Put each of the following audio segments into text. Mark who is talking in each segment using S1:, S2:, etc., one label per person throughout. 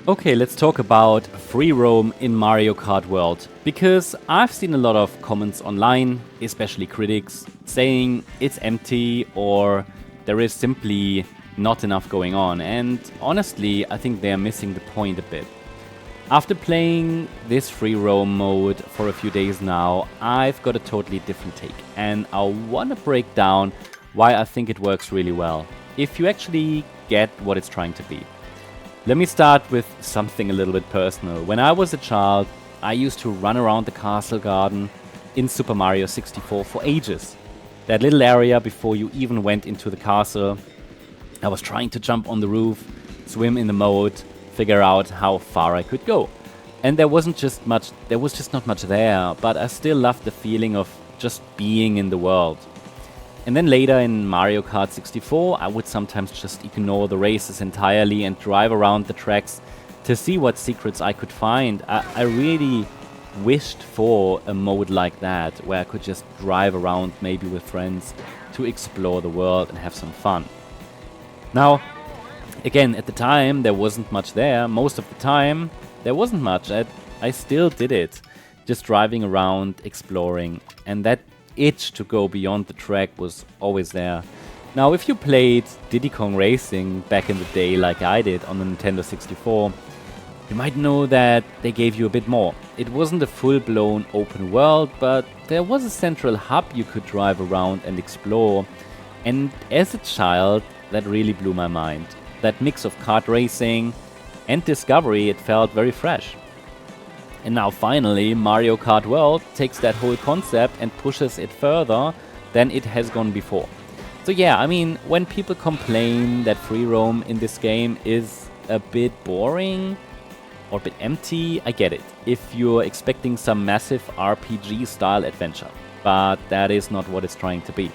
S1: Okay, let's talk about free roam in Mario Kart World, because I've seen a lot of comments online, especially critics, saying it's empty or there is simply not enough going on, and honestly, I think they're missing the point a bit. After playing this free roam mode for a few days now, I've got a totally different take, and I want to break down why I think it works really well, if you actually get what it's trying to be. Let me start with something a little bit personal. When I was a child, I used to run around the castle garden in Super Mario 64 for ages. That little area before you even went into the castle. I was trying to jump on the roof, swim in the moat, figure out how far I could go. And there was just not much there, but I still loved the feeling of just being in the world. And then later in Mario Kart 64, I would sometimes just ignore the races entirely and drive around the tracks to see what secrets I could find. I really wished for a mode like that, where I could just drive around maybe with friends to explore the world and have some fun. Now, again, at the time, there wasn't much there. Most of the time, there wasn't much. I still did it, just driving around, exploring, and that itch to go beyond the track was always there. Now, if you played Diddy Kong Racing back in the day like I did on the Nintendo 64, you might know that they gave you a bit more. It wasn't a full-blown open world, but there was a central hub you could drive around and explore. And as a child, that really blew my mind. That mix of kart racing and discovery, it felt very fresh. And now finally, Mario Kart World takes that whole concept and pushes it further than it has gone before. So yeah, I mean, when people complain that free roam in this game is a bit boring or a bit empty, I get it. If you're expecting some massive RPG-style adventure. But that is not what it's trying to be.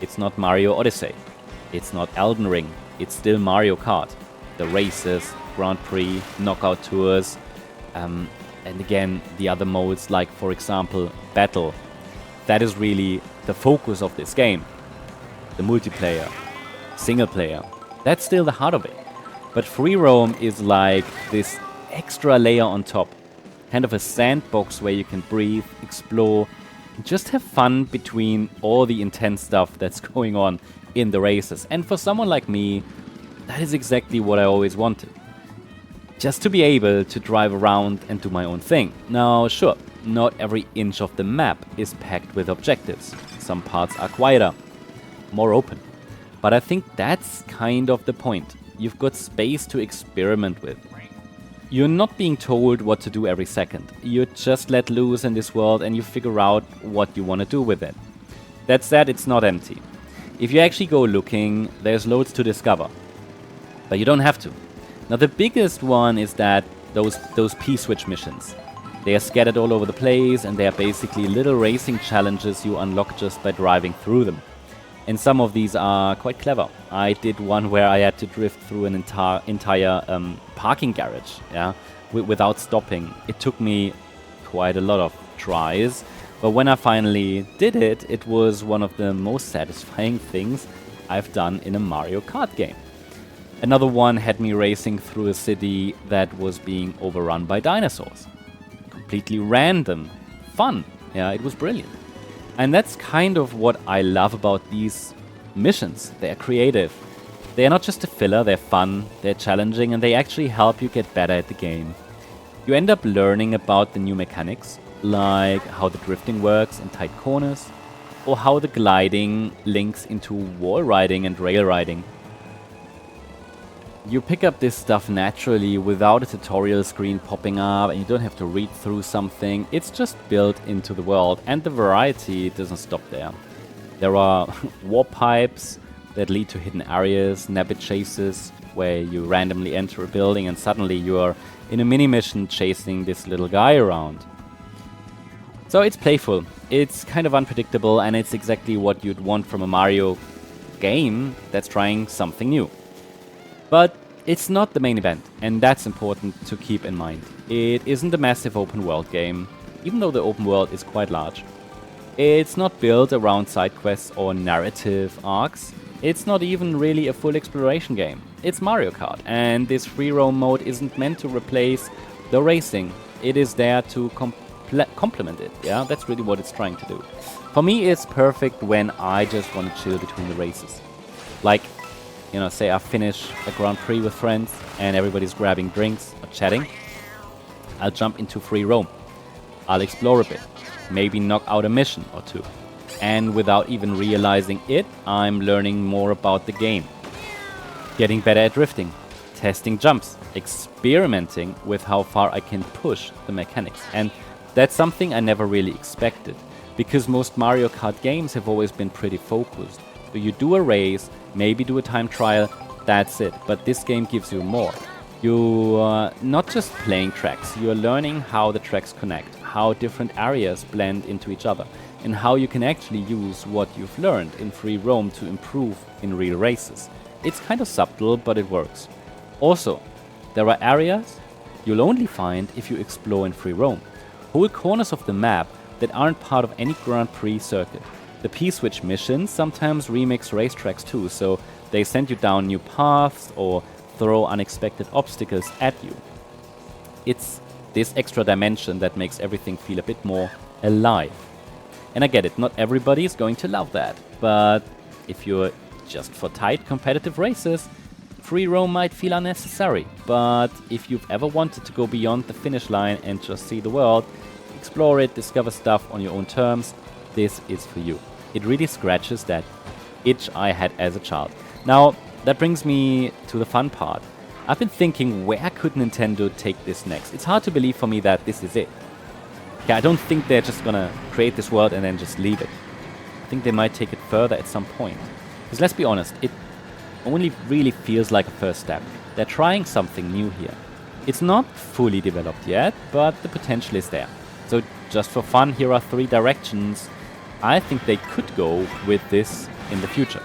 S1: It's not Mario Odyssey. It's not Elden Ring. It's still Mario Kart. The races, Grand Prix, knockout tours, and again, the other modes, like for example, Battle. That is really the focus of this game. The multiplayer, single player. That's still the heart of it. But free roam is like this extra layer on top. Kind of a sandbox where you can breathe, explore, and just have fun between all the intense stuff that's going on in the races. And for someone like me, that is exactly what I always wanted. Just to be able to drive around and do my own thing. Now, sure, not every inch of the map is packed with objectives. Some parts are quieter, more open. But I think that's kind of the point. You've got space to experiment with. You're not being told what to do every second. You're just let loose in this world and you figure out what you want to do with it. That said, it's not empty. If you actually go looking, there's loads to discover. But you don't have to. Now the biggest one is that those P-switch missions. They are scattered all over the place and they are basically little racing challenges you unlock just by driving through them. And some of these are quite clever. I did one where I had to drift through an entire parking garage, without stopping. It took me quite a lot of tries, but when I finally did it, it was one of the most satisfying things I've done in a Mario Kart game. Another one had me racing through a city that was being overrun by dinosaurs. Completely random. Fun. Yeah, it was brilliant. And that's kind of what I love about these missions. They're creative. They're not just a filler, they're fun, they're challenging, and they actually help you get better at the game. You end up learning about the new mechanics, like how the drifting works in tight corners, or how the gliding links into wall riding and rail riding. You pick up this stuff naturally without a tutorial screen popping up and you don't have to read through something. It's just built into the world and the variety doesn't stop there. There are warp pipes that lead to hidden areas, nabbit chases where you randomly enter a building and suddenly you are in a mini mission chasing this little guy around. So it's playful, it's kind of unpredictable, and it's exactly what you'd want from a Mario game that's trying something new. But it's not the main event, and that's important to keep in mind. It isn't a massive open world game, even though the open world is quite large. It's not built around side quests or narrative arcs. It's not even really a full exploration game. it's Mario Kart, and this free roam mode isn't meant to replace the racing. It is there to complement it. Yeah, that's really what it's trying to do. For me, it's perfect when I just want to chill between the races. Like, you know, say I finish a Grand Prix with friends and everybody's grabbing drinks or chatting. I'll jump into free roam. I'll explore a bit, maybe knock out a mission or two. And without even realizing it, I'm learning more about the game. Getting better at drifting, testing jumps, experimenting with how far I can push the mechanics. And that's something I never really expected, because most Mario Kart games have always been pretty focused. So you do a race, maybe do a time trial, that's it. But this game gives you more. You're not just playing tracks, you're learning how the tracks connect, how different areas blend into each other, and how you can actually use what you've learned in free roam to improve in real races. It's kind of subtle, but it works. Also, there are areas you'll only find if you explore in free roam. Whole corners of the map that aren't part of any Grand Prix circuit. The P-Switch missions sometimes remix racetracks too, so they send you down new paths or throw unexpected obstacles at you. It's this extra dimension that makes everything feel a bit more alive. And I get it, not everybody is going to love that, but if you're just for tight competitive races, free roam might feel unnecessary. But if you've ever wanted to go beyond the finish line and just see the world, explore it, discover stuff on your own terms, this is for you. It really scratches that itch I had as a child. Now, that brings me to the fun part. I've been thinking, where could Nintendo take this next? It's hard to believe for me that this is it. Okay, I don't think they're just gonna create this world and then just leave it. I think they might take it further at some point. Because let's be honest, it only really feels like a first step. They're trying something new here. It's not fully developed yet, but the potential is there. So just for fun, here are 3 directions I think they could go with this in the future.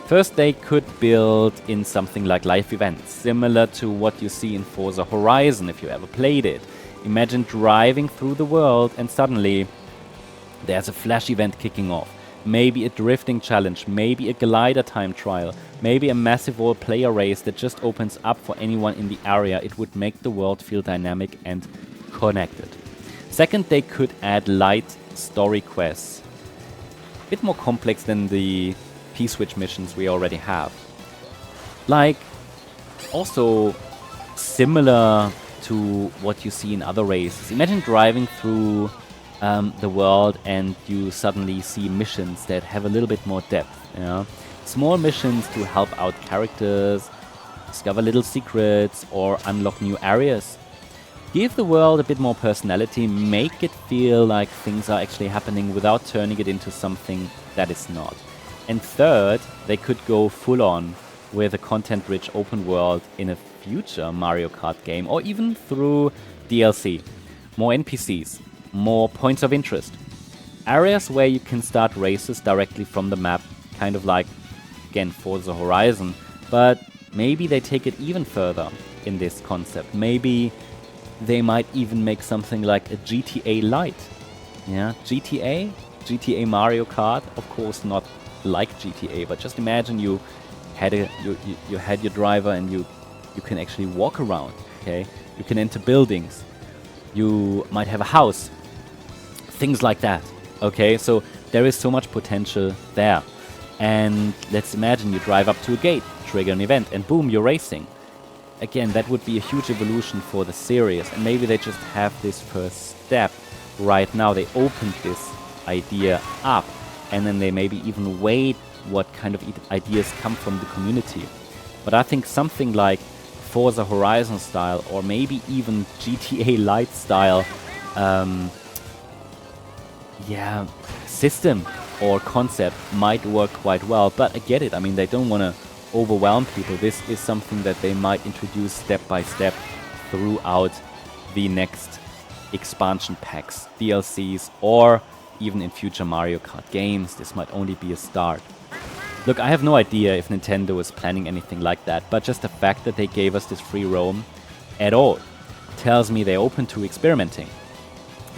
S1: First, they could build in something like live events, similar to what you see in Forza Horizon if you ever played it. Imagine driving through the world and suddenly there's a flash event kicking off. Maybe a drifting challenge, maybe a glider time trial, maybe a massive all-player race that just opens up for anyone in the area. It would make the world feel dynamic and connected. Second, they could add light story quests. A bit more complex than the P-Switch missions we already have. Like, also similar to what you see in other races. Imagine driving through the world and you suddenly see missions that have a little bit more depth. You know? Small missions to help out characters, discover little secrets, or unlock new areas. Give the world a bit more personality, make it feel like things are actually happening without turning it into something that is not. And third, they could go full on with a content-rich open world in a future Mario Kart game, or even through DLC. More NPCs, more points of interest. Areas where you can start races directly from the map, kind of like, again, Forza Horizon, but maybe they take it even further in this concept. Maybe they might even make something like a GTA Lite. Yeah, GTA Mario Kart, of course not like GTA, but just imagine you had your driver and you can actually walk around, okay? You can enter buildings. You might have a house. Things like that, okay? So there is so much potential there. And let's imagine you drive up to a gate, trigger an event, and boom, you're racing. Again, that would be a huge evolution for the series, and maybe they just have this first step right now. They opened this idea up, and then they maybe even wait what kind of ideas come from the community. But I think something like Forza Horizon style, or maybe even GTA Lite style system or concept might work quite well. But I get it, I mean, they don't want to overwhelm people. This is something that they might introduce step by step throughout the next expansion packs, DLCs, or even in future Mario Kart games. This might only be a start. Look, I have no idea if Nintendo is planning anything like that, but just the fact that they gave us this free roam at all tells me they're open to experimenting.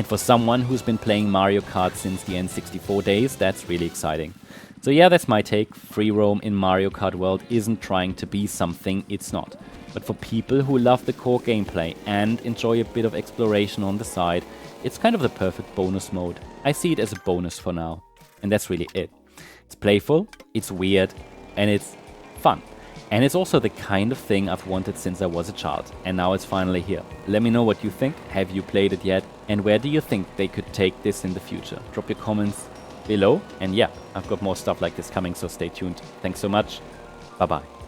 S1: And for someone who's been playing Mario Kart since the N64 days, that's really exciting. So yeah, that's my take. Free roam in Mario Kart World isn't trying to be something it's not. But for people who love the core gameplay and enjoy a bit of exploration on the side, it's kind of the perfect bonus mode. I see it as a bonus for now. And that's really it. It's playful, it's weird, and it's fun. And it's also the kind of thing I've wanted since I was a child, and now it's finally here. Let me know what you think. Have you played it yet? And where do you think they could take this in the future? Drop your comments below. And yeah, I've got more stuff like this coming, so stay tuned. Thanks so much. Bye bye.